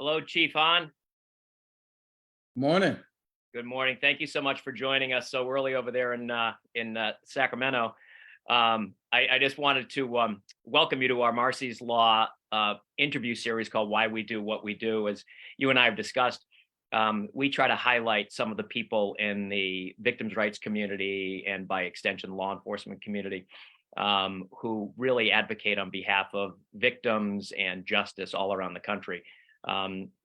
Hello, Chief Hahn. Morning. Good morning. Thank you so much for joining us so early over there in Sacramento. I just wanted to welcome you to our Marsy's Law interview series called "Why We Do What We Do." As you and I have discussed, we try to highlight some of the people in the victims' rights community and, by extension, law enforcement community who really advocate on behalf of victims and justice all around the country.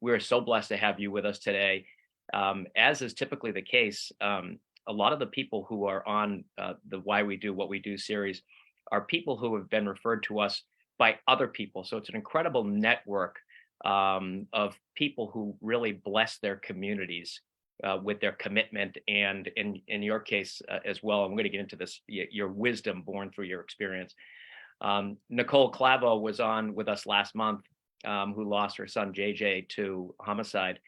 We're so blessed to have you with us today. As is typically the case, a lot of the people who are on the Why We Do What We Do series are people who have been referred to us by other people. So it's an incredible network of people who really bless their communities with their commitment and, in your case as well, I'm going to get into this, your wisdom born through your experience. Nicole Clavo was on with us last month, who lost her son JJ to homicide.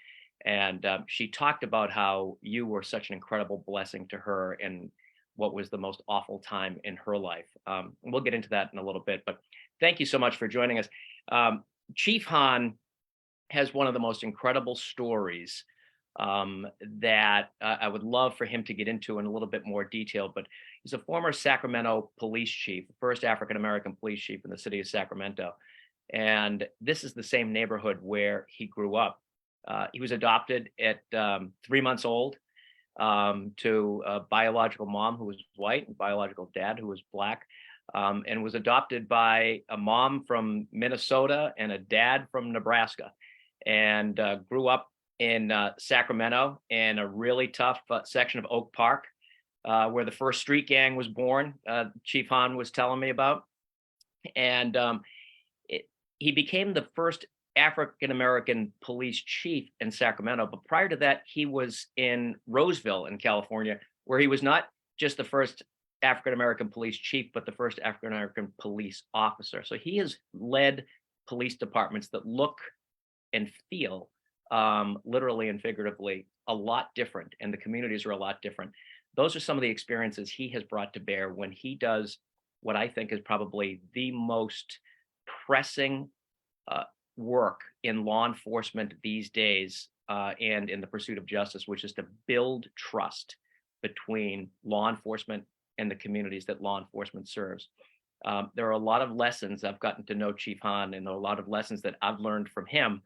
And she talked about how you were such an incredible blessing to her and what was the most awful time in her life. We'll get into that in a little bit, but thank you so much for joining us. Chief Hahn has one of the most incredible stories that I would love for him to get into in a little bit more detail, but he's a former Sacramento police chief, the first African-American police chief in the city of Sacramento. And this is the same neighborhood where he grew up. He was adopted at 3 months old to a biological mom who was white and biological dad who was black, and was adopted by a mom from Minnesota and a dad from Nebraska, and grew up in Sacramento in a really tough section of Oak Park, where the first street gang was born, Chief Hahn was telling me about. And he became the first African-American police chief in Sacramento. But prior to that, he was in Roseville in California, where he was not just the first African-American police chief, but the first African-American police officer. So he has led police departments that look and feel, literally and figuratively, a lot different, and the communities are a lot different. Those are some of the experiences he has brought to bear when he does what I think is probably the most pressing work in law enforcement these days, and in the pursuit of justice, which is to build trust between law enforcement and the communities that law enforcement serves. There are a lot of lessons. I've gotten to know Chief Hahn, and there are a lot of lessons that I've learned from him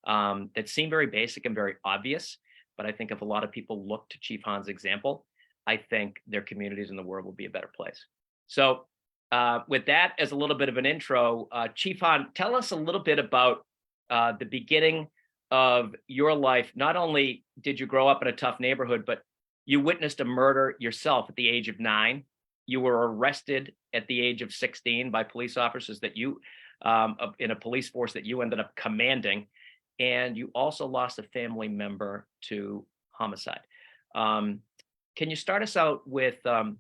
that seem very basic and very obvious. But I think if a lot of people look to Chief Hahn's example, I think their communities in the world will be a better place. So with that as a little bit of an intro, Chief Hahn, tell us a little bit about the beginning of your life. Not only did you grow up in a tough neighborhood, but you witnessed a murder yourself at the age of 9. You were arrested at the age of 16 by police officers that you, in a police force that you ended up commanding. And you also lost a family member to homicide. Can you start us out with the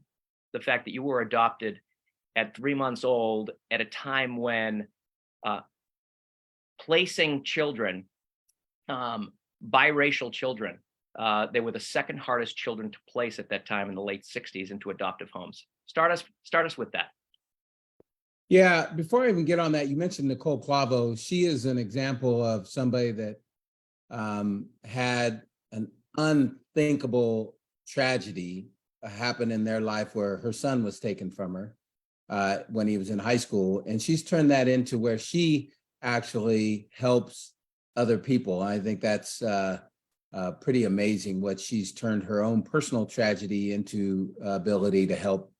fact that you were adopted at 3 months old at a time when placing children, biracial children, they were the second hardest children to place at that time in the late 60s into adoptive homes. Start us with that. Yeah, before I even get on that, you mentioned Nicole Clavo. She is an example of somebody that had an unthinkable tragedy happen in their life where her son was taken from her when he was in high school. And she's turned that into where she actually helps other people. I think that's pretty amazing what she's turned her own personal tragedy into ability to help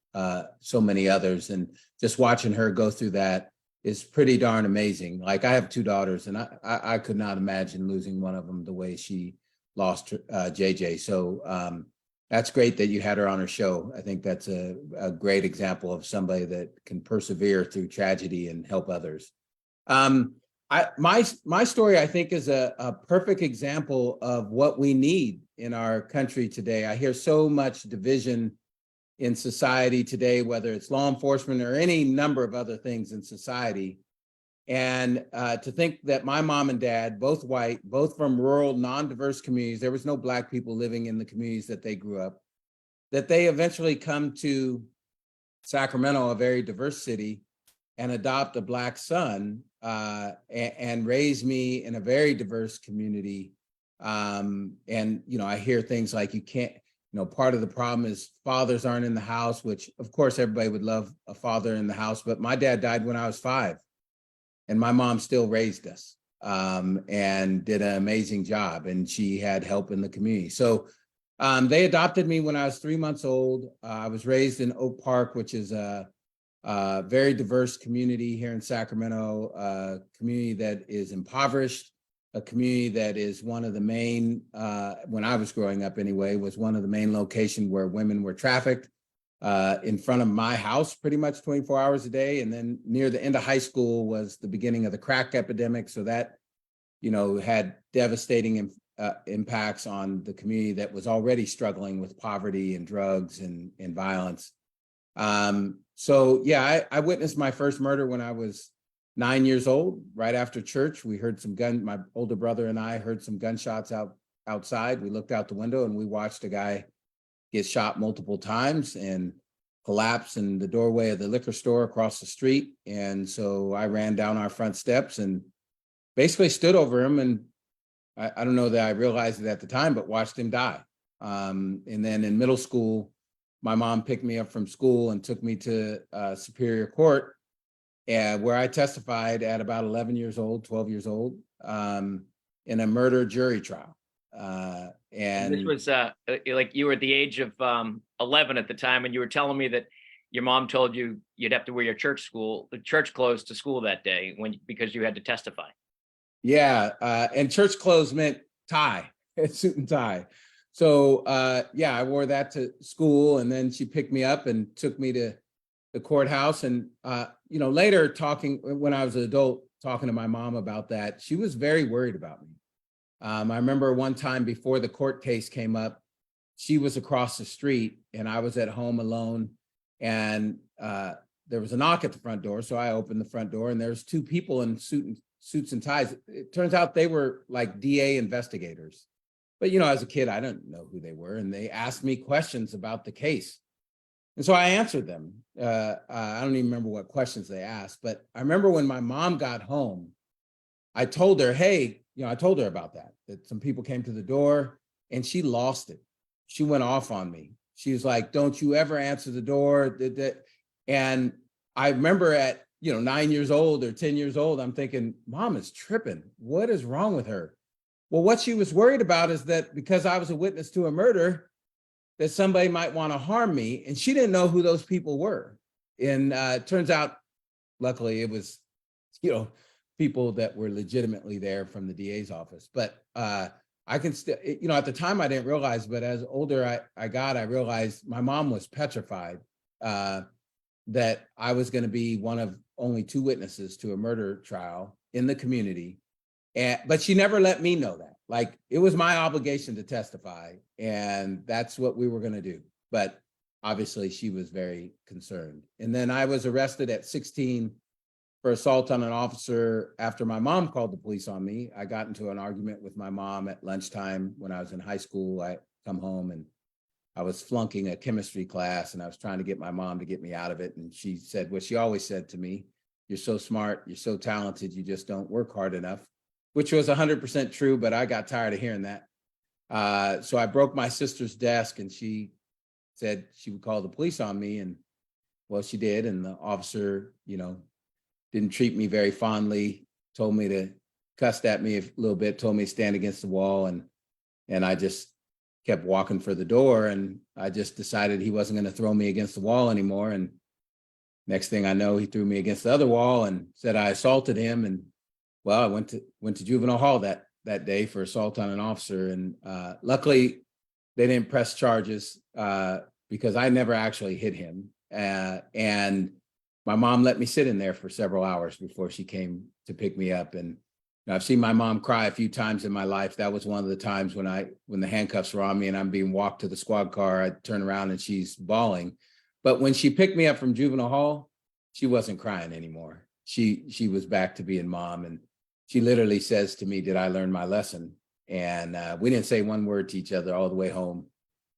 so many others. And just watching her go through that is pretty darn amazing. Like, I have 2 daughters, and I could not imagine losing one of them the way she lost JJ. So that's great that you had her on her show. I think that's a great example of somebody that can persevere through tragedy and help others. My story, I think, is a perfect example of what we need in our country today. I hear so much division in society today, whether it's law enforcement or any number of other things in society. And to think that my mom and dad, both white, both from rural, non-diverse communities, there was no Black people living in the communities that they grew up, that they eventually come to Sacramento, a very diverse city, and adopt a Black son and raised me in a very diverse community. And, I hear things like you can't, part of the problem is fathers aren't in the house, which of course everybody would love a father in the house, but my dad died when I was 5 and my mom still raised us, and did an amazing job, and she had help in the community. So they adopted me when I was 3 months old. I was raised in Oak Park, which is a very diverse community here in Sacramento, a community that is impoverished, a community that is one of the main, when I was growing up anyway, was one of the main locations where women were trafficked, in front of my house pretty much 24 hours a day. And then near the end of high school was the beginning of the crack epidemic. So that, had devastating impacts on the community that was already struggling with poverty and drugs and violence. So yeah, I witnessed my first murder when I was 9 years old, right after church. We heard my older brother and I heard some gunshots outside. We looked out the window and we watched a guy get shot multiple times and collapse in the doorway of the liquor store across the street. And so I ran down our front steps and basically stood over him. And I don't know that I realized it at the time, but watched him die. And then in middle school, my mom picked me up from school and took me to Superior Court, where I testified at about 11 years old, 12 years old, in a murder jury trial. And this was like you were at the age of 11 at the time, and you were telling me that your mom told you you'd have to wear your the church clothes to school that day because you had to testify. Yeah, and church clothes meant tie, suit and tie. So yeah, I wore that to school, and then she picked me up and took me to the courthouse. And later, when I was an adult, talking to my mom about that, she was very worried about me. I remember one time before the court case came up, she was across the street and I was at home alone, and there was a knock at the front door. So I opened the front door and there's 2 people in suits and ties. It turns out they were like DA investigators. But, as a kid, I didn't know who they were. And they asked me questions about the case. And so I answered them. I don't even remember what questions they asked. But I remember when my mom got home, I told her, hey, I told her about that some people came to the door, and she lost it. She went off on me. She was like, don't you ever answer the door. And I remember at 9 years old or 10 years old, I'm thinking, Mom is tripping. What is wrong with her? Well, what she was worried about is that because I was a witness to a murder, that somebody might want to harm me. And she didn't know who those people were. And it turns out, luckily, it was, people that were legitimately there from the DA's office. But I can still, at the time I didn't realize, but as older I realized my mom was petrified that I was going to be one of only 2 witnesses to a murder trial in the community. But she never let me know that. Like, it was my obligation to testify, and that's what we were going to do. But obviously she was very concerned. And then I was arrested at 16 for assault on an officer after my mom called the police on me. I got into an argument with my mom at lunchtime when I was in high school. I come home and I was flunking a chemistry class, and I was trying to get my mom to get me out of it. And she said what she always said to me: you're so smart, you're so talented, you just don't work hard enough, which was 100% true, but I got tired of hearing that. So I broke my sister's desk, and she said she would call the police on me. And well, she did. And the officer, didn't treat me very fondly, told me to cussed at me a little bit, told me to stand against the wall. And I just kept walking for the door, and I just decided he wasn't going to throw me against the wall anymore. And next thing I know, he threw me against the other wall and said I assaulted him. And well, I went to juvenile hall that day for assault on an officer. And luckily they didn't press charges because I never actually hit him. And my mom let me sit in there for several hours before she came to pick me up. And I've seen my mom cry a few times in my life. That was one of the times when the handcuffs were on me and I'm being walked to the squad car. I turn around and she's bawling. But when she picked me up from juvenile hall, she wasn't crying anymore. She was back to being mom. And she literally says to me, "Did I learn my lesson?" And we didn't say one word to each other all the way home,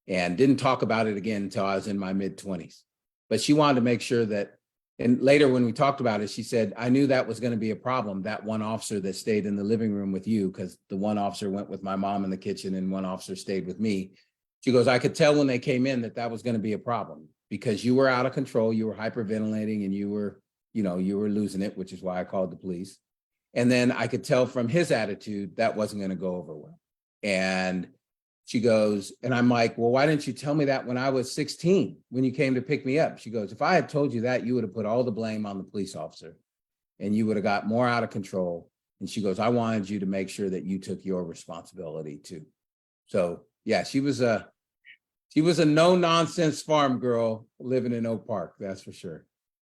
and didn't talk about it again until I was in my mid-20s. But she wanted to make sure that And later when we talked about it, she said, I knew that was going to be a problem, that one officer that stayed in the living room with you, because the one officer went with my mom in the kitchen and one officer stayed with me. She goes, I could tell when they came in that that was going to be a problem because you were out of control, you were hyperventilating, and you were losing it, which is why I called the police. And then I could tell from his attitude that wasn't going to go over well. And she goes, and I'm like, well, why didn't you tell me that when I was 16, when you came to pick me up? She goes, if I had told you that, you would have put all the blame on the police officer and you would have got more out of control. And she goes, I wanted you to make sure that you took your responsibility too. So yeah, she was a no nonsense farm girl living in Oak Park. That's for sure.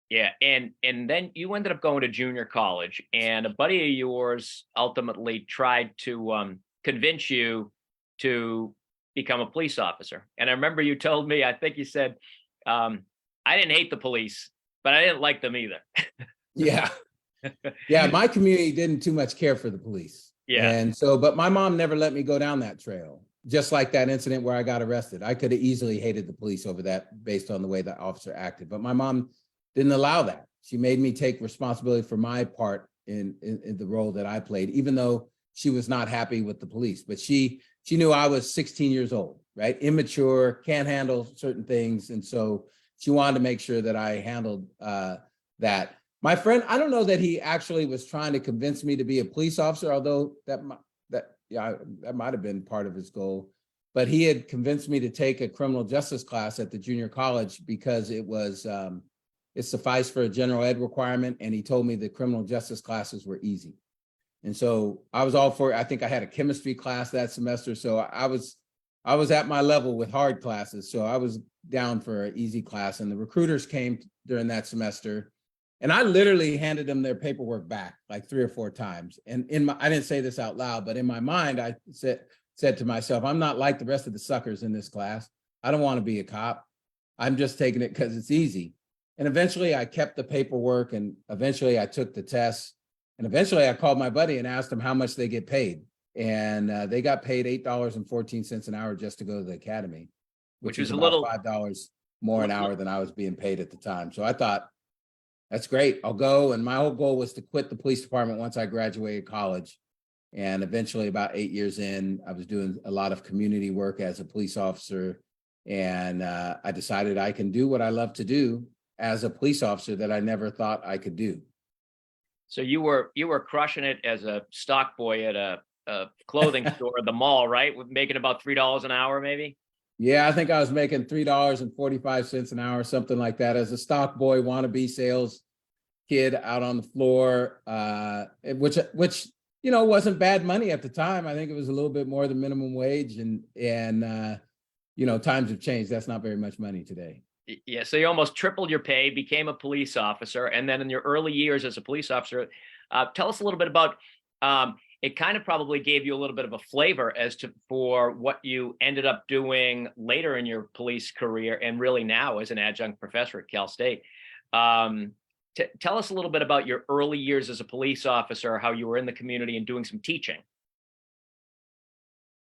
Yeah, and then you ended up going to junior college, and a buddy of yours ultimately tried to convince you to become a police officer. And I remember you told me, I think you said, I didn't hate the police, but I didn't like them either. Yeah. Yeah, my community didn't too much care for the police. Yeah. And so, but my mom never let me go down that trail. Just like that incident where I got arrested. I could have easily hated the police over that based on the way the officer acted. But my mom didn't allow that. She made me take responsibility for my part in the role that I played, even though she was not happy with the police. But she knew I was 16 years old, right? Immature, can't handle certain things. And so she wanted to make sure that I handled that. My friend, I don't know that he actually was trying to convince me to be a police officer, although that might have been part of his goal. But he had convinced me to take a criminal justice class at the junior college because it was it sufficed for a general ed requirement, and he told me the criminal justice classes were easy. And so I was all for it. I think I had a chemistry class that semester, so I was at my level with hard classes, so I was down for an easy class. And the recruiters came during that semester, and I literally handed them their paperwork back like 3 or 4 times. And I didn't say this out loud, but in my mind, I said to myself, I'm not like the rest of the suckers in this class. I don't want to be a cop. I'm just taking it because it's easy. And eventually I kept the paperwork, and eventually I took the test, and eventually I called my buddy and asked him how much they get paid. And they got paid $8.14 an hour just to go to the academy, which was about $5 more an hour than I was being paid at the time. So I thought, that's great, I'll go. And my whole goal was to quit the police department once I graduated college. And eventually, about 8 years in, I was doing a lot of community work as a police officer. And I decided I can do what I love to do as a police officer that I never thought I could do. So you were crushing it as a stock boy at a clothing store at the mall, right? Making about $3 an hour, maybe? Yeah, I think I was making $3.45 an hour, something like that, as a stock boy, wannabe sales kid out on the floor, which wasn't bad money at the time. I think it was a little bit more than minimum wage, and times have changed. That's not very much money today. Yeah, so you almost tripled your pay, became a police officer, and then in your early years as a police officer, tell us a little bit about. It kind of probably gave you a little bit of a flavor as to for what you ended up doing later in your police career, and really now as an adjunct professor at Cal State. Tell us a little bit about your early years as a police officer, how you were in the community and doing some teaching.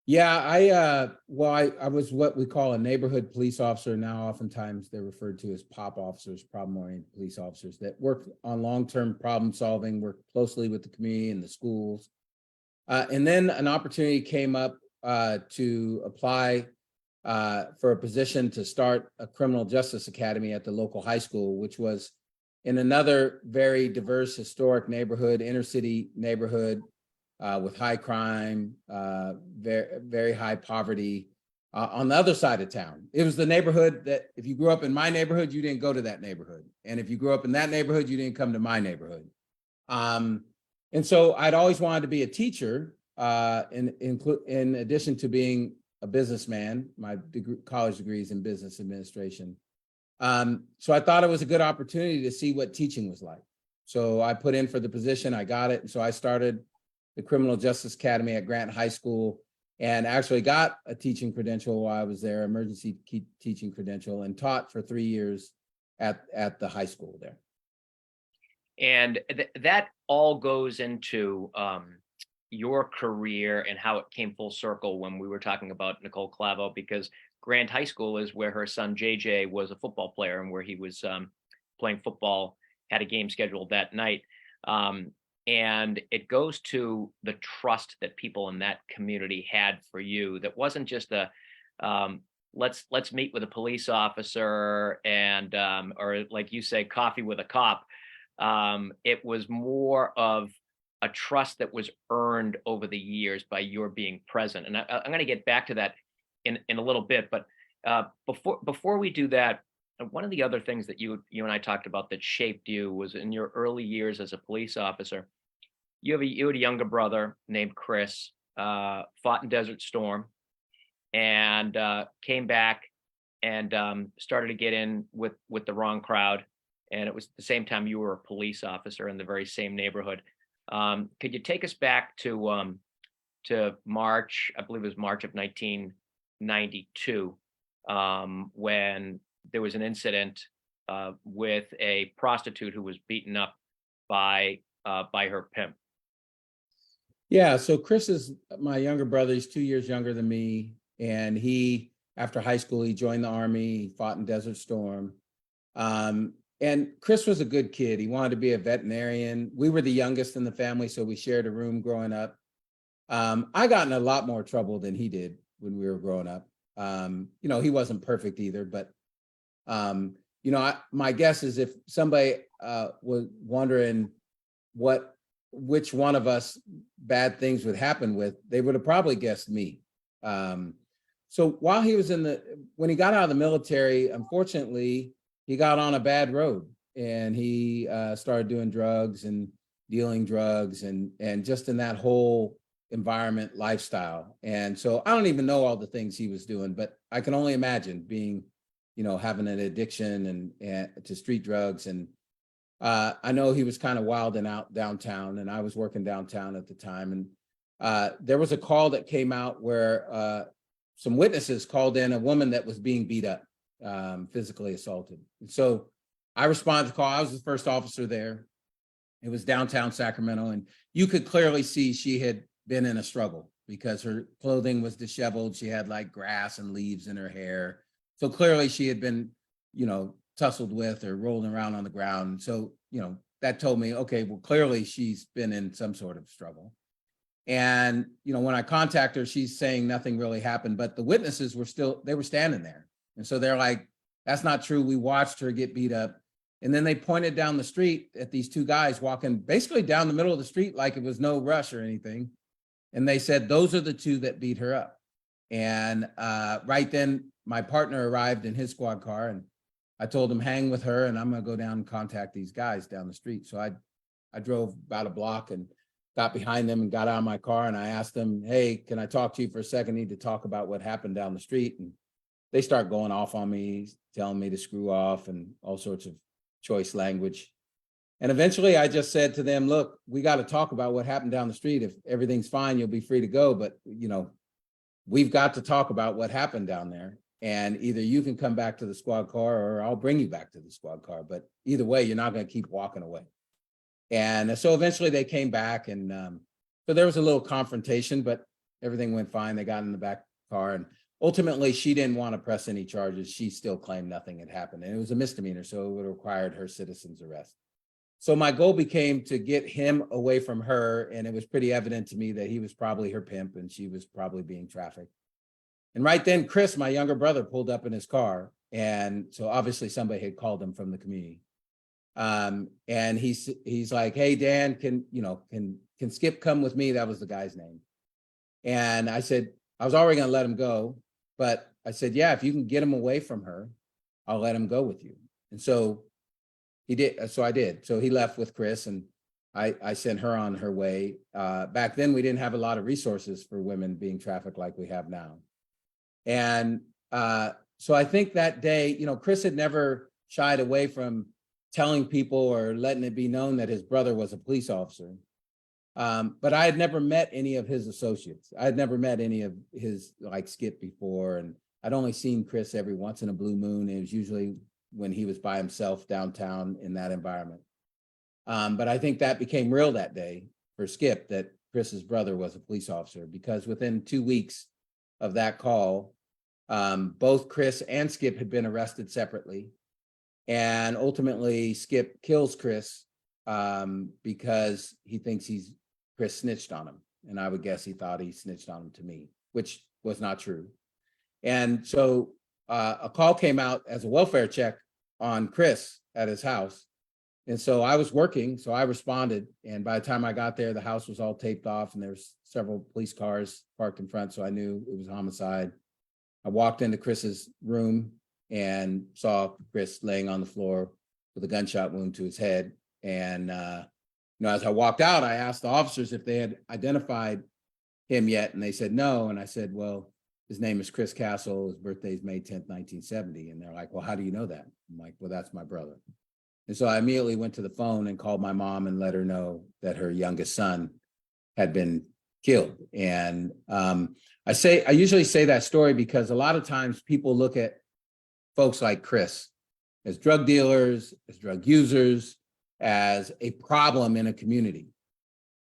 Yeah, I was what we call a neighborhood police officer. Now, oftentimes they're referred to as POP officers, problem-oriented police officers, that work on long-term problem solving, work closely with the community and the schools. And then an opportunity came up to apply for a position to start a criminal justice academy at the local high school, which was in another very diverse, historic neighborhood, inner city neighborhood, with high crime, very, very high poverty, on the other side of town. It was the neighborhood that if you grew up in my neighborhood, you didn't go to that neighborhood. And if you grew up in that neighborhood, you didn't come to my neighborhood. And so I'd always wanted to be a teacher, in addition to being a businessman. My college degree is in business administration. So I thought it was a good opportunity to see what teaching was like. So I put in for the position, I got it. And so I started the Criminal Justice Academy at Grant High School, and actually got a teaching credential while I was there, emergency teaching credential, and taught for 3 years at the high school there. And that all goes into your career and how it came full circle when we were talking about Nicole Clavo, because Grant High School is where her son JJ was a football player, and where he was playing football had a game scheduled that night. And it goes to the trust that people in that community had for you. That wasn't just a let's meet with a police officer and or like you say, coffee with a cop. It was more of a trust that was earned over the years by your being present. And I'm going to get back to that in a little bit, but before we do that, one of the other things that you and I talked about that shaped you was in your early years as a police officer. You had a younger brother named Chris, fought in Desert Storm, and came back and started to get in with the wrong crowd. And it was the same time you were a police officer in the very same neighborhood. Could you take us back to March? I believe it was March of 1992, when there was an incident with a prostitute who was beaten up by her pimp. Yeah, so Chris is my younger brother. He's 2 years younger than me. And he, after high school, he joined the Army, he fought in Desert Storm. And Chris was a good kid. He wanted to be a veterinarian. We were the youngest in the family, so we shared a room growing up. I got in a lot more trouble than he did when we were growing up. He wasn't perfect either, but my guess is if somebody was wondering which one of us bad things would happen with, they would have probably guessed me. So while he was when he got out of the military, unfortunately, he got on a bad road and he started doing drugs and dealing drugs and just in that whole environment, lifestyle. And so I don't even know all the things he was doing, but I can only imagine being, having an addiction and to street drugs. And I know he was kind of wilding out downtown, and I was working downtown at the time. And there was a call that came out where some witnesses called in a woman that was being beat up, physically assaulted. And so I responded to the call. I was the first officer there. It was downtown Sacramento, and you could clearly see she had been in a struggle because her clothing was disheveled. She had like grass and leaves in her hair. So clearly she had been, tussled with or rolling around on the ground. So, that told me, okay, well, clearly she's been in some sort of struggle. And, when I contact her, she's saying nothing really happened, but the witnesses were standing there. And so they're like, that's not true. We watched her get beat up. And then they pointed down the street at these two guys walking basically down the middle of the street like it was no rush or anything. And they said, those are the two that beat her up. And right then, my partner arrived in his squad car, and I told him, hang with her, and I'm going to go down and contact these guys down the street. So I drove about a block and got behind them and got out of my car, and I asked them, hey, can I talk to you for a second? I need to talk about what happened down the street. And they start going off on me, telling me to screw off and all sorts of choice language. And eventually I just said to them, look, we got to talk about what happened down the street. If everything's fine, you'll be free to go. But, we've got to talk about what happened down there. And either you can come back to the squad car or I'll bring you back to the squad car. But either way, you're not going to keep walking away. And so eventually they came back. And so there was a little confrontation, but everything went fine. They got in the back car, and ultimately she didn't want to press any charges. She still claimed nothing had happened, and it was a misdemeanor. So it would have required her citizen's arrest. So my goal became to get him away from her. And it was pretty evident to me that he was probably her pimp and she was probably being trafficked. And right then, Chris, my younger brother, pulled up in his car. And so obviously somebody had called him from the community. And he's like, hey, Dan, can Skip come with me? That was the guy's name. And I said, I was already going to let him go. But I said, yeah, if you can get him away from her, I'll let him go with you. And so he did. So I did. So he left with Chris, and I sent her on her way. Back then, we didn't have a lot of resources for women being trafficked like we have now. And so I think that day, Chris had never shied away from telling people or letting it be known that his brother was a police officer. But I had never met any of his associates. I had never met any of his like Skip before. And I'd only seen Chris every once in a blue moon. It was usually when he was by himself downtown in that environment. But I think that became real that day for Skip, that Chris's brother was a police officer, because within 2 weeks of that call, both Chris and Skip had been arrested separately. And ultimately Skip kills Chris because he thinks Chris snitched on him. And I would guess he thought he snitched on him to me, which was not true. And so a call came out as a welfare check on Chris at his house. And so I was working, so I responded. And by the time I got there, the house was all taped off and there was several police cars parked in front. So I knew it was a homicide. I walked into Chris's room and saw Chris laying on the floor with a gunshot wound to his head. And as I walked out, I asked the officers if they had identified him yet, and they said no. And I said, well, his name is Chris Castle. His birthday is May 10th, 1970. And they're like, well, how do you know that? I'm like, well, that's my brother. And so I immediately went to the phone and called my mom and let her know that her youngest son had been killed. And I usually say that story because a lot of times people look at folks like Chris as drug dealers, as drug users, as a problem in a community.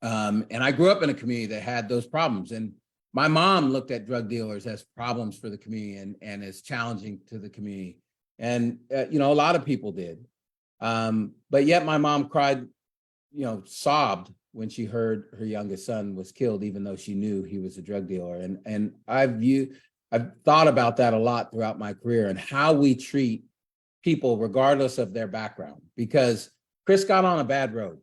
And I grew up in a community that had those problems. And my mom looked at drug dealers as problems for the community and as challenging to the community. And, a lot of people did. But yet my mom cried, sobbed when she heard her youngest son was killed, even though she knew he was a drug dealer. And I've thought about that a lot throughout my career and how we treat people regardless of their background, because Chris got on a bad road.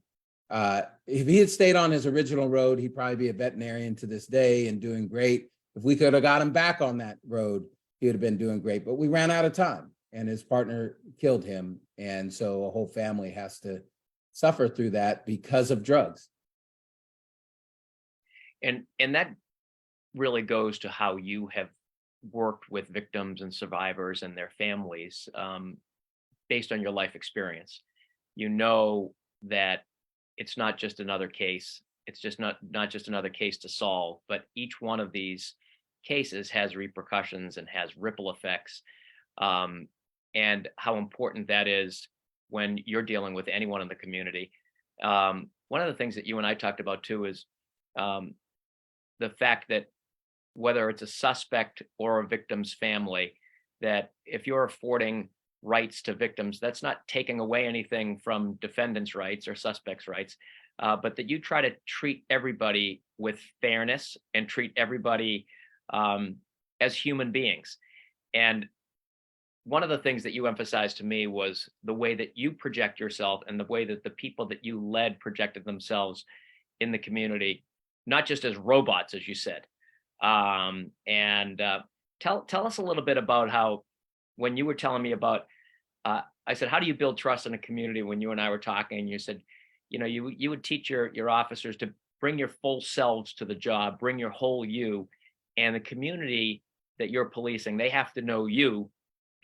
If he had stayed on his original road, he'd probably be a veterinarian to this day and doing great. If we could have got him back on that road, he would have been doing great. But we ran out of time and his partner killed him. And so a whole family has to suffer through that because of drugs. And that really goes to how you have worked with victims and survivors and their families based on your life experience. You know that it's not just another case. It's just not just another case to solve, but each one of these cases has repercussions and has ripple effects, and how important that is when you're dealing with anyone in the community. One of the things that you and I talked about too is the fact that whether it's a suspect or a victim's family, that if you're affording rights to victims, that's not taking away anything from defendants' rights or suspects' rights, but that you try to treat everybody with fairness and treat everybody as human beings. And one of the things that you emphasized to me was the way that you project yourself and the way that the people that you led projected themselves in the community, not just as robots, as you said. Tell us a little bit about how, when you were telling me about, I said, how do you build trust in a community? When you and I were talking, and you said, you would teach your officers to bring your full selves to the job, bring your whole you, and the community that you're policing, they have to know you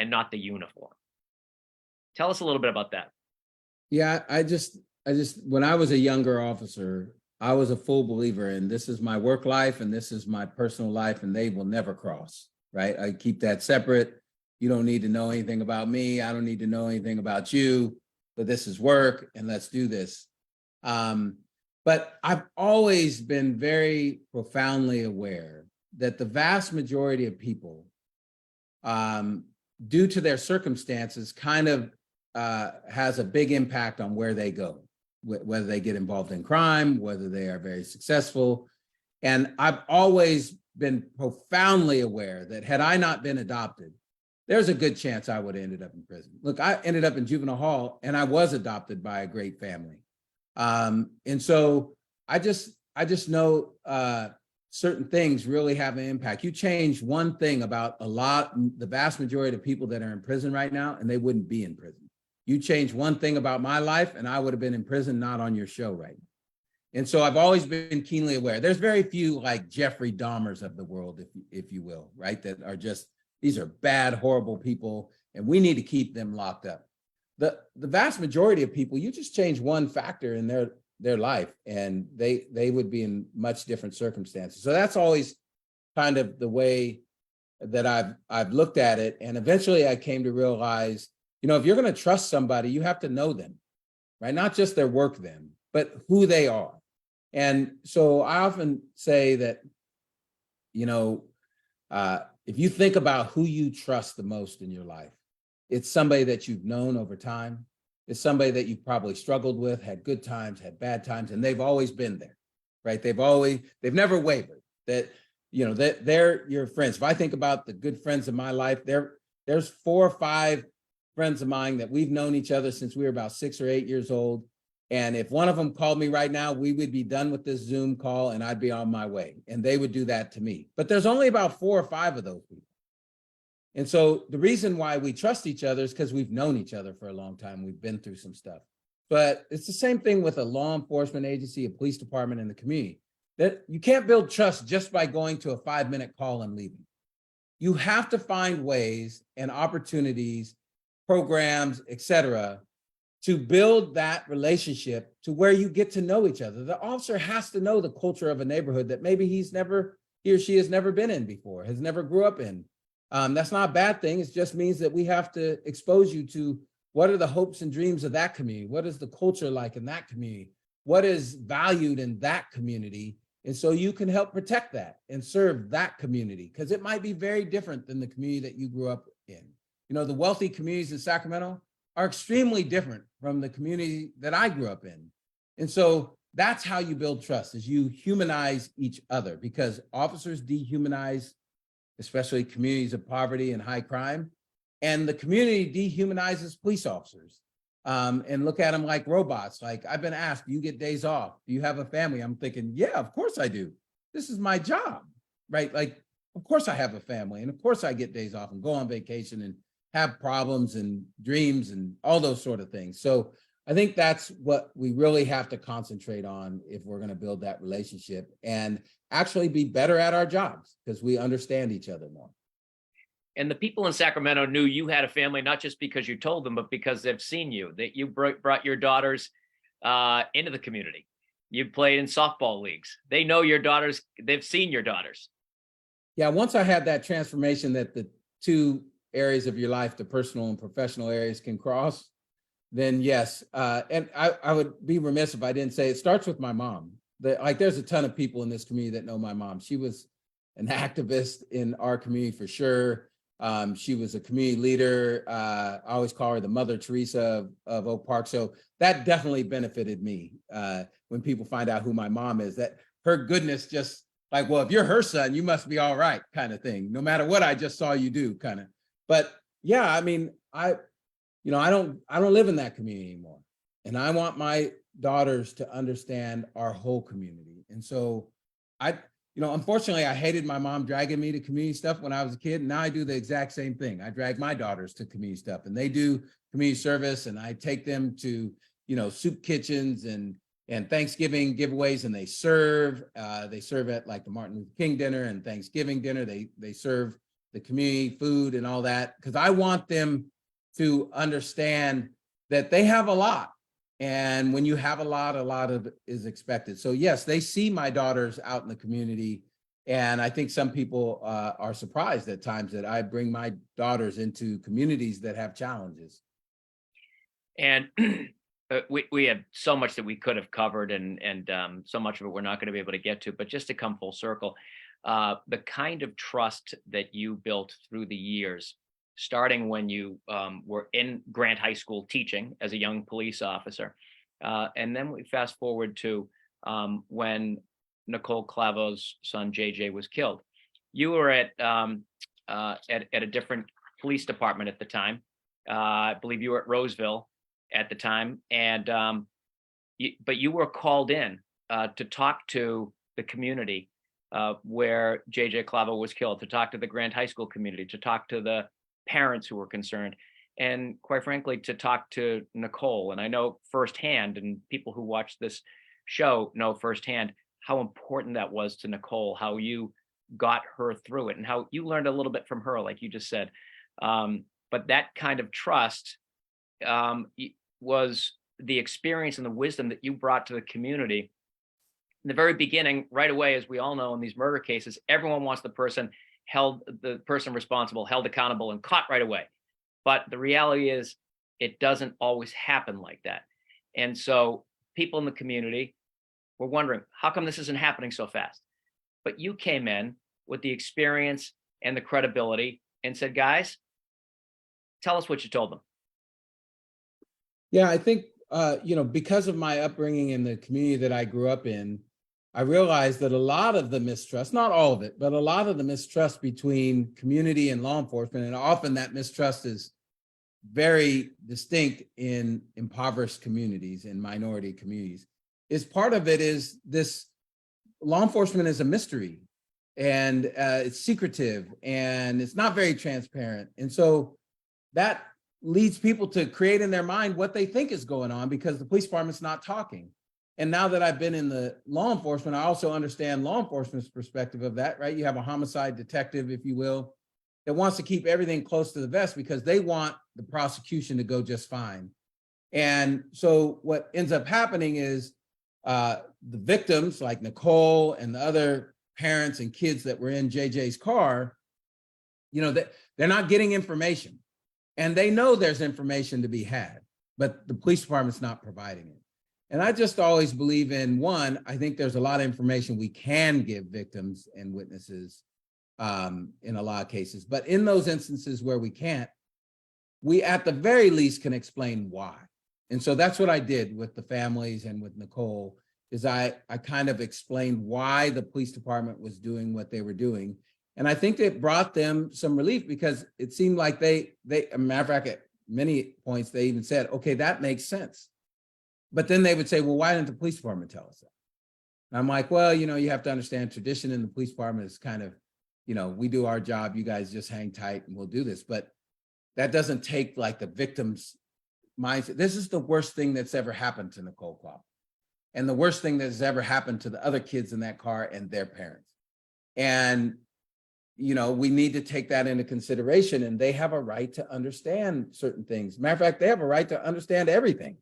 and not the uniform. Tell us a little bit about that. Yeah, I just when I was a younger officer, I was a full believer in this is my work life and this is my personal life, and they will never cross, right? I keep that separate. You don't need to know anything about me. I don't need to know anything about you, but this is work and let's do this. But I've always been very profoundly aware that the vast majority of people, due to their circumstances, kind of has a big impact on where they go, whether they get involved in crime, whether they are very successful. And I've always been profoundly aware that had I not been adopted, there's a good chance I would have ended up in prison. Look, I ended up in juvenile hall and I was adopted by a great family. And so I just know certain things really have an impact. You change one thing about the vast majority of people that are in prison right now, and they wouldn't be in prison. You change one thing about my life and I would have been in prison, not on your show right now. And so I've always been keenly aware. There's very few like Jeffrey Dahmers of the world, if you will, right? That are just, these are bad, horrible people, and we need to keep them locked up. The vast majority of people, you just change one factor in their life and they would be in much different circumstances. So that's always kind of the way that I've looked at it. And eventually I came to realize, if you're going to trust somebody, you have to know them, right? Not just their work then, but who they are. And so I often say that, if you think about who you trust the most in your life, It's somebody that you've known over time. It's somebody that you've probably struggled with, had good times, had bad times, and they've always been there, right? They've never wavered. That, that they're your friends. If I think about the good friends of my life, there's 4 or 5 friends of mine that we've known each other since we were about 6 or 8 years old. And if one of them called me right now, we would be done with this Zoom call and I'd be on my way. And they would do that to me. But there's only about 4 or 5 of those people. And so the reason why we trust each other is because we've known each other for a long time. We've been through some stuff. But it's the same thing with a law enforcement agency, a police department, and the community. That you can't build trust just by going to a 5-minute call and leaving. You have to find ways and opportunities, programs, et cetera, to build that relationship to where you get to know each other. The officer has to know the culture of a neighborhood that maybe he or she has never been in before, has never grew up in. That's not a bad thing. It just means that we have to expose you to what are the hopes and dreams of that community? What is the culture like in that community? What is valued in that community? And so you can help protect that and serve that community, because it might be very different than the community that you grew up in. The wealthy communities in Sacramento are extremely different from the community that I grew up in. And so that's how you build trust, is you humanize each other, because officers dehumanize, especially communities of poverty and high crime. And the community dehumanizes police officers and look at them like robots. Like, I've been asked, do you get days off? Do you have a family? I'm thinking, yeah, of course I do. This is my job, right? Like, of course I have a family, and of course I get days off and go on vacation and have problems and dreams and all those sort of things. So I think that's what we really have to concentrate on if we're going to build that relationship and actually be better at our jobs, because we understand each other more. And the people in Sacramento knew you had a family, not just because you told them, but because they've seen you, that you brought your daughters into the community. You played in softball leagues. They know your daughters. They've seen your daughters. Yeah, once I had that transformation that the 2 areas of your life, the personal and professional areas, can cross, then yes. And I would be remiss if I didn't say it starts with my mom. There's a ton of people in this community that know my mom. She was an activist in our community for sure. She was a community leader. I always call her the Mother Teresa of Oak Park. So that definitely benefited me when people find out who my mom is, that her goodness just like, well, if you're her son, you must be all right, kind of thing, no matter what I just saw you do, kind of. But yeah, I mean, I don't live in that community anymore. And I want my daughters to understand our whole community. And so unfortunately, I hated my mom dragging me to community stuff when I was a kid. Now I do the exact same thing. I drag my daughters to community stuff, and they do community service, and I take them to, soup kitchens and Thanksgiving giveaways, and they serve at like the Martin Luther King dinner and Thanksgiving dinner. They serve the community food and all that, because I want them to understand that they have a lot. And when you have a lot of it is expected. So yes, they see my daughters out in the community. And I think some people are surprised at times that I bring my daughters into communities that have challenges. And we have so much that we could have covered, and so much of it we're not going to be able to get to. But just to come full circle, the kind of trust that you built through the years, starting when you were in Grant High School teaching as a young police officer. And then we fast forward to when Nicole Clavo's son, JJ, was killed. You were at a different police department at the time. I believe you were at Roseville at the time. And but you were called in to talk to the community where JJ Clavo was killed, to talk to the Grant High School community, to talk to the parents who were concerned, and quite frankly, to talk to Nicole. And I know firsthand, and people who watch this show know firsthand, how important that was to Nicole, how you got her through it, and how you learned a little bit from her, like you just said. But that kind of trust was the experience and the wisdom that you brought to the community. In the very beginning, right away, as we all know in these murder cases, everyone wants the person responsible held accountable and caught right away. But the reality is, it doesn't always happen like that. And so people in the community were wondering, how come this isn't happening so fast? But you came in with the experience and the credibility and said, guys, Tell us what you told them. Yeah, I think, because of my upbringing in the community that I grew up in, I realized that a lot of the mistrust, not all of it, but a lot of the mistrust between community and law enforcement, and often that mistrust is very distinct in impoverished communities and minority communities, is part of it is this law enforcement is a mystery, and it's secretive and it's not very transparent. And so that leads people to create in their mind what they think is going on because the police department's not talking. And now that I've been in the law enforcement, I also understand law enforcement's perspective of that, right? You have a homicide detective, if you will, that wants to keep everything close to the vest because they want the prosecution to go just fine. And so what ends up happening is the victims like Nicole and the other parents and kids that were in JJ's car, they're not getting information. And they know there's information to be had, but the police department's not providing it. And I just always believe in one, I think there's a lot of information we can give victims and witnesses in a lot of cases. But in those instances where we can't, we at the very least can explain why. And so that's what I did with the families and with Nicole, is I kind of explained why the police department was doing what they were doing. And I think it brought them some relief because it seemed like they, a matter of fact, at many points, they even said, okay, that makes sense. But then they would say, well, why didn't the police department tell us that? And I'm like, well, you have to understand tradition in the police department is kind of, we do our job, you guys just hang tight and we'll do this. But that doesn't take like the victim's mindset. This is the worst thing that's ever happened to Nicole Claw. And the worst thing that's ever happened to the other kids in that car and their parents. And we need to take that into consideration, and they have a right to understand certain things. Matter of fact, they have a right to understand everything.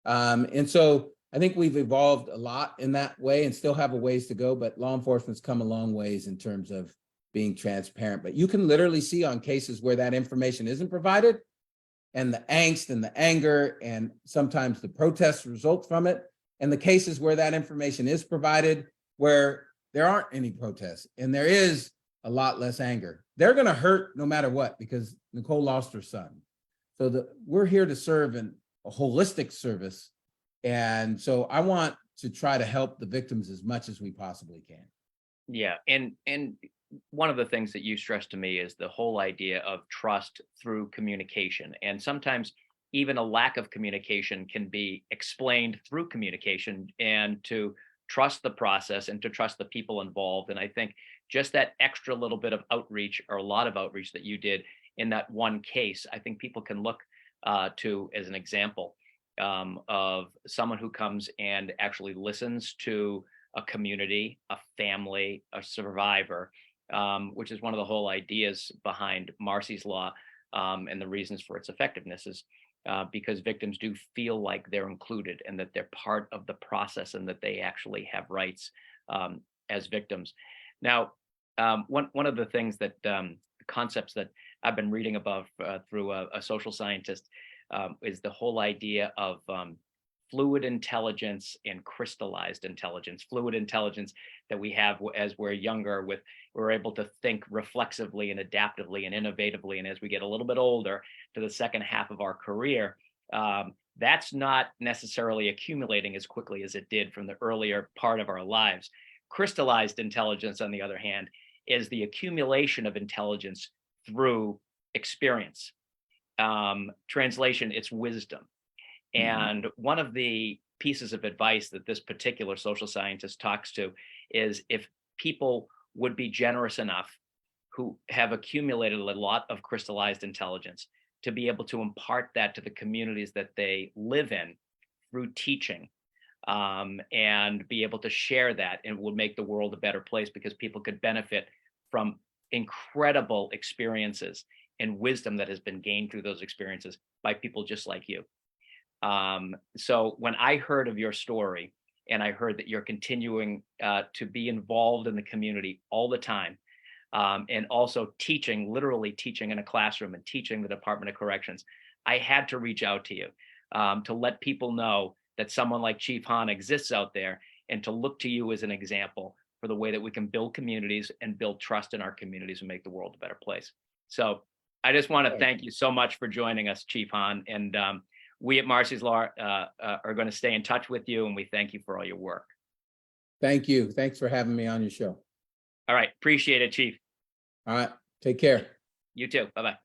And so I think we've evolved a lot in that way and still have a ways to go, but law enforcement's come a long ways in terms of being transparent. But you can literally see on cases where that information isn't provided and the angst and the anger and sometimes the protests result from it, and the cases where that information is provided where there aren't any protests and there is a lot less anger. They're going to hurt no matter what because Nicole lost her son. So we're here to serve in a holistic service. And so I want to try to help the victims as much as we possibly can. Yeah. And one of the things that you stressed to me is the whole idea of trust through communication. And sometimes even a lack of communication can be explained through communication, and to trust the process and to trust the people involved. And I think just that extra little bit of outreach, or a lot of outreach that you did in that one case, I think people can look to as an example of someone who comes and actually listens to a community, a family, a survivor, which is one of the whole ideas behind Marsy's Law, and the reasons for its effectiveness is because victims do feel like they're included and that they're part of the process and that they actually have rights as victims. Now, one of the things that concepts that I've been reading about through a social scientist is the whole idea of fluid intelligence and crystallized intelligence. Fluid intelligence that we have as we're younger, we're able to think reflexively and adaptively and innovatively. And as we get a little bit older to the second half of our career, that's not necessarily accumulating as quickly as it did from the earlier part of our lives. Crystallized intelligence, on the other hand, is the accumulation of intelligence through experience. Translation, it's wisdom. And one of the pieces of advice that this particular social scientist talks to is if people would be generous enough who have accumulated a lot of crystallized intelligence to be able to impart that to the communities that they live in through teaching, and be able to share that, and will make the world a better place because people could benefit from incredible experiences and wisdom that has been gained through those experiences by people just like you. So when I heard of your story and I heard that you're continuing to be involved in the community all the time, and also teaching, literally teaching in a classroom and teaching the Department of Corrections, I had to reach out to you to let people know that someone like Chief Hahn exists out there, and to look to you as an example for the way that we can build communities and build trust in our communities and make the world a better place. So I just want to Right. thank you so much for joining us, Chief Hahn. And we at Marsy's Law are going to stay in touch with you, and we thank you for all your work. Thank you. Thanks for having me on your show. All right. Appreciate it, Chief. All right. Take care. You too. Bye-bye.